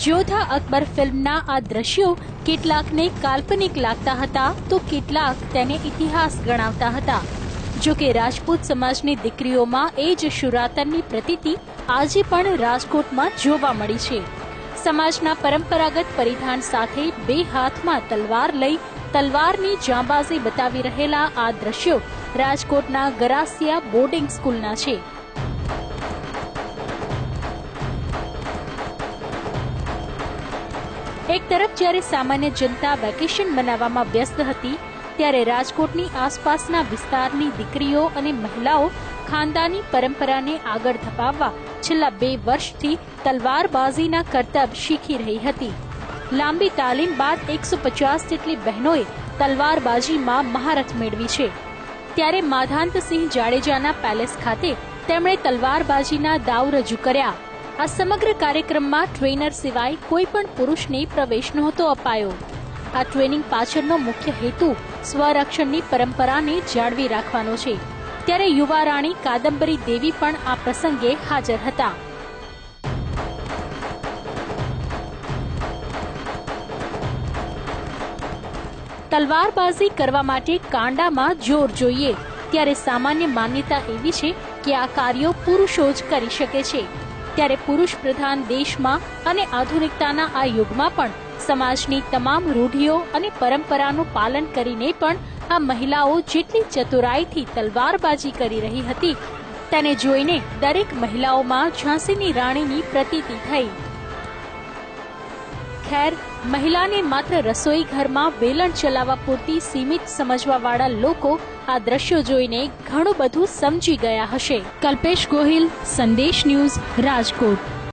જોધા અકબર ફિલ્મના આ દ્રશ્યો કેટલાકને કાલ્પનિક લાગતા હતા તો કેટલાક તેને ઇતિહાસ ગણાવતા હતા। જો કે રાજપૂત સમાજની દીકરીઓમાં એ જ શુરાતનની પ્રતીતિ આજે પણ રાજકોટમાં જોવા મળી છે। સમાજના પરંપરાગત પરિધાન સાથે બે હાથમાં તલવાર લઈ તલવારની જાંબાઝી બતાવી રહેલા આ દ્રશ્યો રાજકોટના ગરાસિયા બોર્ડિંગ સ્કૂલના છે। એક તરફ જ્યારે સામાન્ય જનતા વેકેશન મનાવવામાં વ્યસ્ત હતી ત્યારે રાજકોટની આસપાસના વિસ્તારની દીકરીઓ અને મહિલાઓ ખાનદાની પરંપરાને આગળ ધપાવવા છેલ્લા 2 વર્ષથી તલવારબાજીના કરતબ શીખી રહી હતી। લાંબી તાલીમ બાદ 150 જેટલી બહેનોએ તલવારબાજીમાં મહારથ મેળવી છે। ત્યારે માધાંતસિંહ જાડેજાના પેલેસ ખાતે તેમણે તલવારબાજીના દાવ રજૂ કર્યા। આ સમગ્ર કાર્યક્રમમાં ટ્રેનર સિવાય કોઈ પણ પુરુષને પ્રવેશ નહોતો અપાયો। આ ટ્રેનિંગ પાછળનો મુખ્ય હેતુ સ્વરક્ષણની પરંપરાને જાળવી રાખવાનો છે। ત્યારે યુવા રાણી કાદંબરી દેવી પણ આ પ્રસંગે હાજર હતા। તલવારબાજી કરવા માટે કાંડામાં જોર જોઈએ ત્યારે સામાન્ય માન્યતા એવી છે કે આ કાર્યો પુરુષો જ કરી શકે છે। ત્યારે પુરુષ પ્રધાન દેશમાં અને આધુનિકતાના આ યુગમાં પણ સમાજની તમામ રૂઢિઓ અને પરંપરાનું પાલન કરીને પણ આ મહિલાઓ જેટલી ચતુરાઈથી તલવારબાજી કરી રહી હતી તેને જોઈને દરેક મહિલાઓમાં ઝાંસીની રાણીની પ્રતીતિ થઈ। ખેર, મહિલાને માત્ર રસોઈ ઘરમાં વેલણ ચલાવવા પૂરતી સીમિત સમજવાવાળા લોકો આ દ્રશ્યો જોઈને ઘણું બધું સમજી ગયા હશે। કલ્પેશ ગોહિલ, સંદેશ ન્યૂઝ, રાજકોટ।